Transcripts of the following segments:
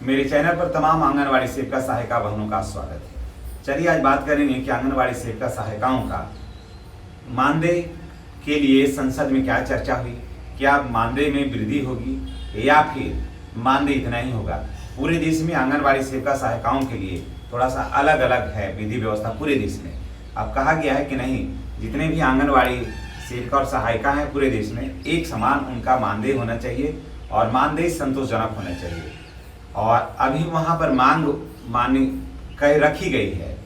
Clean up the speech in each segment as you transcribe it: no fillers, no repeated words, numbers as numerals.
मेरे चैनल पर तमाम आंगनवाड़ी सेविका सहायिका बहनों का स्वागत है। चलिए आज बात करेंगे कि आंगनवाड़ी सेविका सहायिकाओं का मानदेय के लिए संसद में क्या चर्चा हुई, क्या मानदेय में वृद्धि होगी या फिर मानदेय इतना ही होगा। पूरे देश में आंगनवाड़ी सेविका सहायिकाओं के लिए थोड़ा सा अलग अलग है विधि व्यवस्था पूरे देश में। अब कहा गया है कि नहीं, जितने भी आंगनवाड़ी सेविका और सहायिका हैं पूरे देश में एक समान उनका मानदेय होना चाहिए और मानदेय संतोषजनक होना चाहिए। और अभी वहाँ पर मांग कह रखी गई है,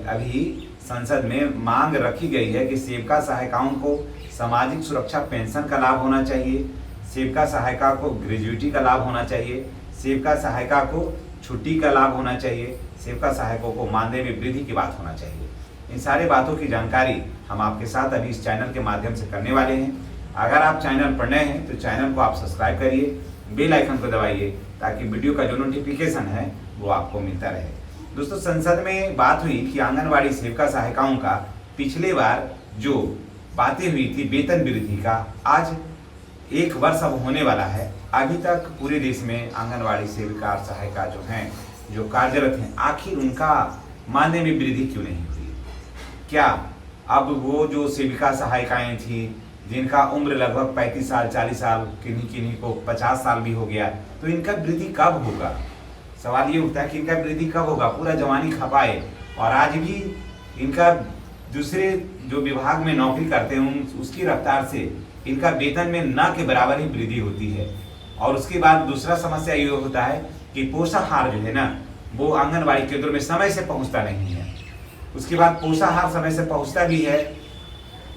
अभी संसद में मांग रखी गई है कि सेविका सहायिकाओं को सामाजिक सुरक्षा पेंशन का लाभ होना चाहिए, सेविका सहायिका को ग्रेजुएटी का लाभ होना चाहिए, सेविका सहायिका को छुट्टी का लाभ होना चाहिए, सेविका सहायकों को मानदेय में वृद्धि की बात होना चाहिए। इन सारे बातों की जानकारी हम आपके साथ अभी इस चैनल के माध्यम से करने वाले हैं। अगर आप चैनल पर नए हैं तो चैनल को आप सब्सक्राइब करिए, बेल आइकन को दबाइए ताकि वीडियो का जो नोटिफिकेशन है वो आपको मिलता रहे। दोस्तों, संसद में बात हुई कि आंगनवाड़ी सेविका सहायिकाओं का पिछले बार जो बातें हुई थी वेतन वृद्धि का, आज 1 वर्ष अब होने वाला है। अभी तक पूरे देश में आंगनवाड़ी सेविका और सहायिका जो हैं, जो कार्यरत हैं, आखिर उनका मानदेय में वृद्धि क्यों नहीं हुई? क्या अब वो जो सेविका सहायिकाएं थी जिनका उम्र लगभग 35 साल 40 साल, किन्हीं को 50 साल भी हो गया, तो इनका वृद्धि कब होगा? सवाल ये उठता है कि इनका वृद्धि कब होगा? पूरा जवानी खपाए और आज भी इनका दूसरे जो विभाग में नौकरी करते हैं उसकी रफ्तार से इनका वेतन में न के बराबर ही वृद्धि होती है। और उसके बाद दूसरा समस्या ये होता है कि पोषाहार जो है ना, वो आंगनबाड़ी केंद्रों में समय से पहुंचता नहीं है। उसके बाद पोषाहार समय से पहुंचता भी है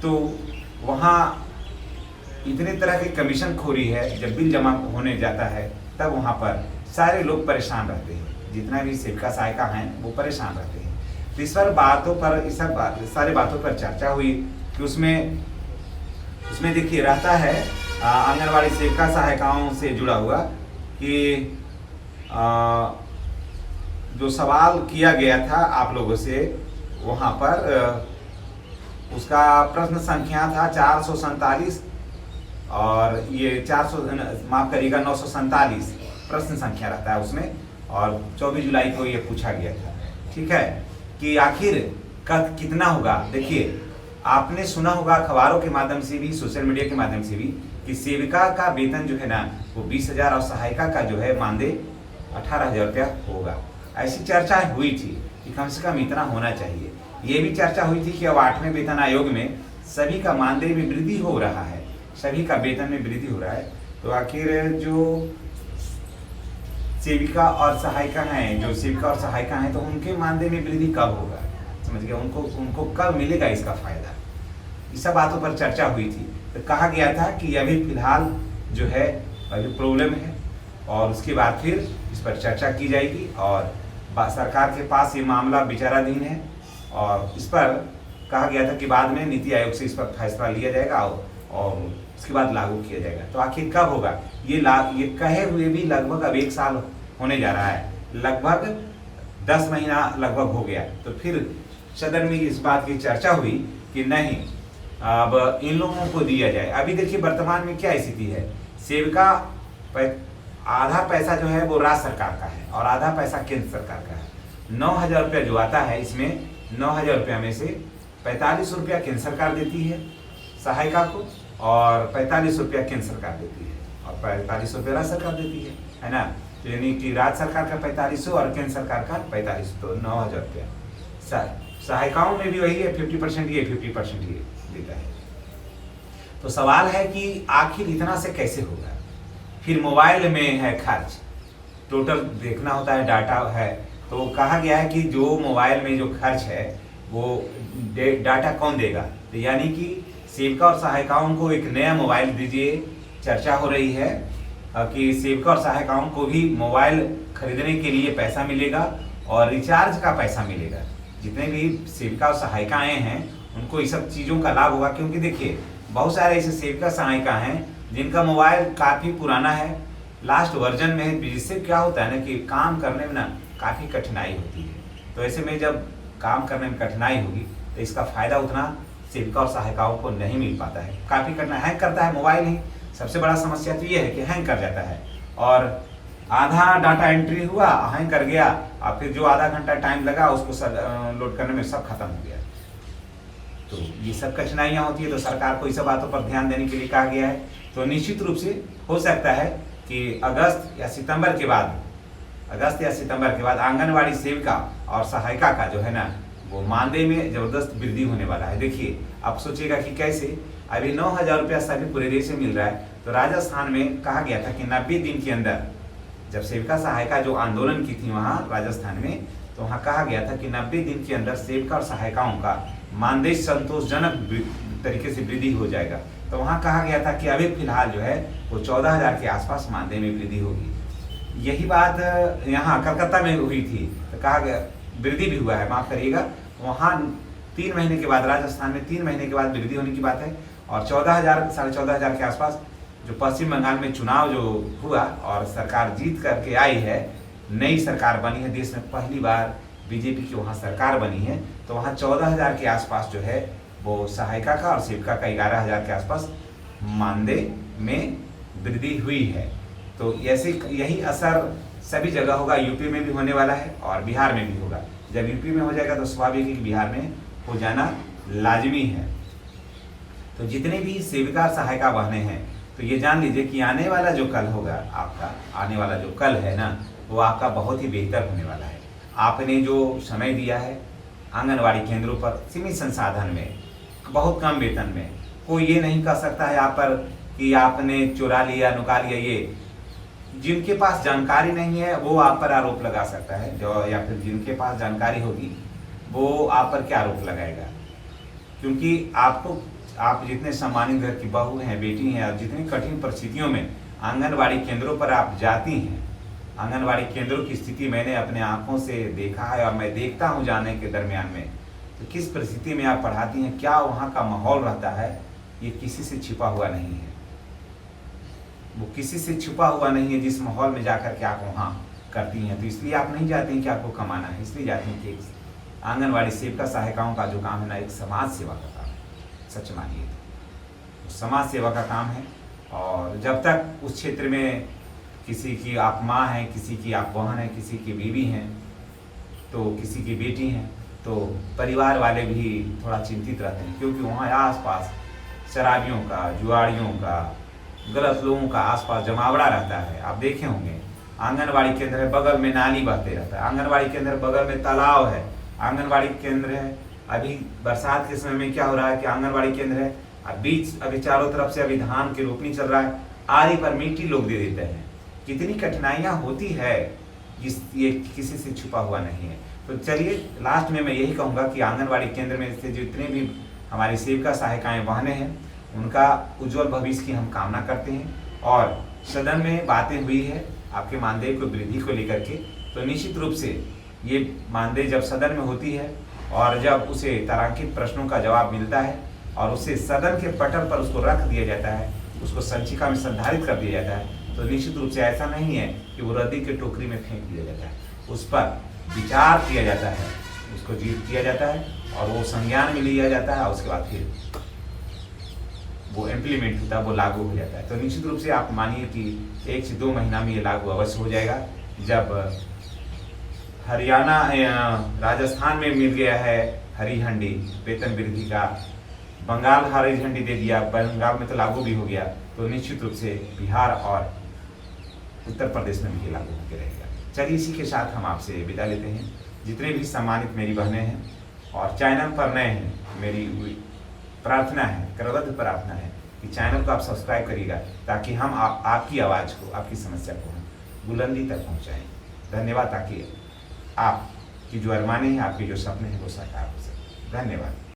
तो वहाँ इतने तरह की कमीशन खोरी है, जब बिल जमा होने जाता है तब वहाँ पर सारे लोग परेशान रहते हैं, जितना भी सेविका सहायिका हैं वो परेशान रहते हैं। तो इस पर बातों पर इस सारे बातों पर चर्चा हुई कि उसमें देखिए रहता है आंगनवाड़ी सेविका सहायिकाओं से जुड़ा हुआ कि जो सवाल किया गया था आप लोगों से, वहाँ पर उसका प्रश्न संख्या था 447 और ये 947 प्रश्न संख्या रहता है उसमें, और 24 जुलाई को ये पूछा गया था। ठीक है, कि आखिर कितना होगा। देखिए, आपने सुना होगा अखबारों के माध्यम से भी, सोशल मीडिया के माध्यम से भी, कि सेविका का वेतन जो है ना वो 20,000 और सहायिका का जो है मानदेय 18,000 रुपया होगा। ऐसी चर्चा हुई थी कि कम से कम इतना होना चाहिए। ये भी चर्चा हुई थी कि अब 8वें वेतन आयोग में सभी का मानदेय में वृद्धि हो रहा है, सभी का वेतन में वृद्धि हो रहा है। तो आखिर जो सेविका और सहायिका हैं, तो उनके मानदेय में वृद्धि कब होगा? समझ गए? उनको कब मिलेगा इसका फायदा? इस सब बातों पर चर्चा हुई थी। तो कहा गया था कि अभी फिलहाल जो है अभी प्रॉब्लम है और उसके बाद फिर इस पर चर्चा की जाएगी और सरकार के पास ये मामला विचाराधीन है और इस पर कहा गया था कि बाद में नीति आयोग से इस पर फैसला लिया जाएगा और उसके बाद लागू किया जाएगा। तो आखिर कब होगा ये कहे हुए भी लगभग अब 1 साल होने जा रहा है, लगभग 10 महीना लगभग हो गया। तो फिर सदन में इस बात की चर्चा हुई कि नहीं, अब इन लोगों को दिया जाए। अभी देखिए वर्तमान में क्या स्थिति है, सेविका आधा पैसा जो है वो राज्य सरकार का है और आधा पैसा केंद्र सरकार का है। 9,000 रुपया जो आता है, इसमें 9,000 रुपया में से 45 रुपया केंद्र सरकार देती है सहायिका को और 45 रुपया केंद्र सरकार देती है और 45 रुपया राज्य सरकार देती है ना। तो यानी कि राज्य सरकार का 4500 और केंद्र सरकार का 4500, तो 9,000 रुपया। सहायिकाओं में भी वही है, 50% ये 50% ये देता है। तो सवाल है कि आखिर इतना से कैसे होगा? फिर मोबाइल में है खर्च, टोटल देखना होता है, डाटा है। तो कहा गया है कि जो मोबाइल में जो खर्च है वो डाटा कौन देगा? तो यानी कि सेविका और सहायिकाओं को एक नया मोबाइल दीजिए। चर्चा हो रही है कि सेविका और सहायिकाओं को भी मोबाइल खरीदने के लिए पैसा मिलेगा और रिचार्ज का पैसा मिलेगा। जितने भी सेविका और सहायिकाएँ हैं उनको इस सब चीज़ों का लाभ होगा, क्योंकि देखिए बहुत सारे ऐसे सेविका सहायिका हैं जिनका मोबाइल काफ़ी पुराना है, लास्ट वर्जन में है, जिससे क्या होता है ना कि काम करने में ना काफ़ी कठिनाई होती है। तो ऐसे में जब काम करने में कठिनाई होगी तो इसका फ़ायदा उतना सेविका और सहायिकाओं को नहीं मिल पाता है। काफ़ी कठिनाई, हैंग करता है मोबाइल ही सबसे बड़ा समस्या तो ये है कि हैंग कर जाता है और आधा डाटा एंट्री हुआ, हाँ कर गया, और फिर जो आधा घंटा टाइम लगा उसको लोड करने में सब खत्म हो गया। तो ये सब कठिनाइयाँ होती है, तो सरकार को इस सब बातों पर ध्यान देने के लिए कहा गया है। तो निश्चित रूप से हो सकता है कि अगस्त या सितंबर के बाद आंगनवाड़ी सेविका और सहायिका का जो है ना वो मानदेय में जबरदस्त वृद्धि होने वाला है। देखिए, आप सोचिएगा कि कैसे, अभी 9,000 रुपया सभी पूरे देश में मिल रहा है, तो राजस्थान में कहा गया था कि 90 दिन के अंदर, जब सेविका सहायिका जो आंदोलन की थी वहाँ राजस्थान में, तो वहाँ कहा गया था कि 90 दिन के अंदर सेविका और सहायिकाओं का मानदेय संतोषजनक तरीके से वृद्धि हो जाएगा। तो वहाँ कहा गया था कि अभी फिलहाल जो है वो 14,000 के आसपास मानदेय में वृद्धि होगी। यही बात यहाँ कलकत्ता में हुई थी, तो कहा गया वृद्धि भी हुआ है, माफ करिएगा, वहाँ 3 महीने के बाद, राजस्थान में 3 महीने के बाद वृद्धि होने की बात है। और 14,000 साढ़े 14,000 के आसपास जो पश्चिम बंगाल में चुनाव जो हुआ और सरकार जीत करके आई है, नई सरकार बनी है, देश में पहली बार बीजेपी की वहाँ सरकार बनी है, तो वहाँ 14,000 के आसपास जो है वो सहायिका का और सेविका का 11,000 के आसपास मानदेय में वृद्धि हुई है। तो ऐसे यही असर सभी जगह होगा, यूपी में भी होने वाला है और बिहार में भी होगा। जब यूपी में हो जाएगा तो स्वाभाविक है कि बिहार में हो जाना लाजमी है। तो जितने भी सेविका सहायिका बहने हैं, तो ये जान लीजिए कि आने वाला जो कल होगा आपका, आने वाला जो कल है ना, वो आपका बहुत ही बेहतर होने वाला है। आपने जो समय दिया है आंगनवाड़ी केंद्रों पर सीमित संसाधन में, बहुत कम वेतन में, कोई ये नहीं कह सकता है आप पर कि आपने चुरा लिया, नुका लिया। ये जिनके पास जानकारी नहीं है वो आप पर आरोप लगा सकता है, जो या फिर जिनके पास जानकारी होगी वो आप पर क्या आरोप लगाएगा, क्योंकि आप जितने सम्मानित घर की बहू हैं, बेटी हैं, और जितनी कठिन परिस्थितियों में आंगनवाड़ी केंद्रों पर आप जाती हैं, आंगनवाड़ी केंद्रों की स्थिति मैंने अपने आंखों से देखा है और मैं देखता हूं जाने के दरमियान में, तो किस परिस्थिति में आप पढ़ाती हैं, क्या वहाँ का माहौल रहता है, ये किसी से छिपा हुआ नहीं है। वो किसी से छुपा हुआ नहीं है जिस माहौल में जाकर के आप वहाँ करती हैं। तो इसलिए आप नहीं जाती हैं कि आपको कमाना है, इसलिए जाती हैं कि एक आंगनवाड़ी सेविका सहायिकाओं का जो काम है ना, एक समाज सेवा का काम है। सच मानिए तो समाज सेवा का काम है। और जब तक उस क्षेत्र में किसी की आप माँ हैं, किसी की आप बहन हैं, किसी की बीवी हैं, तो किसी की बेटी हैं, तो परिवार वाले भी थोड़ा चिंतित रहते हैं, क्योंकि वहाँ आसपास शराबियों का, जुआड़ियों का, गलत लोगों का आसपास जमावड़ा रहता है। आप देखे होंगे, आंगनवाड़ी केंद्र है, बगल में नाली बहते रहता है, आंगनवाड़ी केंद्र बगल में तालाब है, आंगनवाड़ी केंद्र है। अभी बरसात के समय में क्या हो रहा है कि आंगनवाड़ी केंद्र है, अभी चारों तरफ से अभी धान की रोपनी चल रहा है, आरी पर मिट्टी लोग दे देते हैं। कितनी कठिनाइयाँ होती है, ये किसी से छुपा हुआ नहीं है। तो चलिए, लास्ट में मैं यही कहूँगा कि आंगनवाड़ी केंद्र में से जितने भी हमारी सेविका सहायिकाएँ बहनें हैं, उनका उज्जवल भविष्य की हम कामना करते हैं। और सदन में बातें हुई है आपके मानदेय को वृद्धि को लेकर के, तो निश्चित रूप से ये मानदेय जब सदन में होती है और जब उसे तारांकित प्रश्नों का जवाब मिलता है और उसे सदन के पटल पर उसको रख दिया जाता है, उसको संचिका में संधारित कर दिया जाता है, तो निश्चित रूप से ऐसा नहीं है कि वो रद्दी के टोकरी में फेंक दिया जाता है। उस पर विचार किया जाता है, उसको जीत किया जाता है और वो संज्ञान में लिया जाता है, और उसके बाद फिर वो इम्प्लीमेंट होता है, वो लागू हो जाता है। तो निश्चित रूप से आप मानिए कि 1 से 2 महीना में ये लागू अवश्य हो जाएगा। जब हरियाणा राजस्थान में मिल गया है हरी झंडी वेतन वृद्धि का, बंगाल हरी झंडी दे दिया, बंगाल में तो लागू भी हो गया, तो निश्चित रूप से बिहार और उत्तर प्रदेश में भी लागू होकर रहेगा। चलिए, इसी के साथ हम आपसे विदा लेते हैं। जितने भी सम्मानित मेरी बहनें हैं और चैनल पर नए हैं, मेरी प्रार्थना है, करबद्ध प्रार्थना है कि चैनल को आप सब्सक्राइब करिएगा, ताकि हम आपकी आवाज़ को, आपकी समस्या को हम बुलंदी तक पहुंचाएं। धन्यवाद, ताकि आपकी जो अरमाने हैं, आपके जो सपने हैं वो साकार हो सके। धन्यवाद।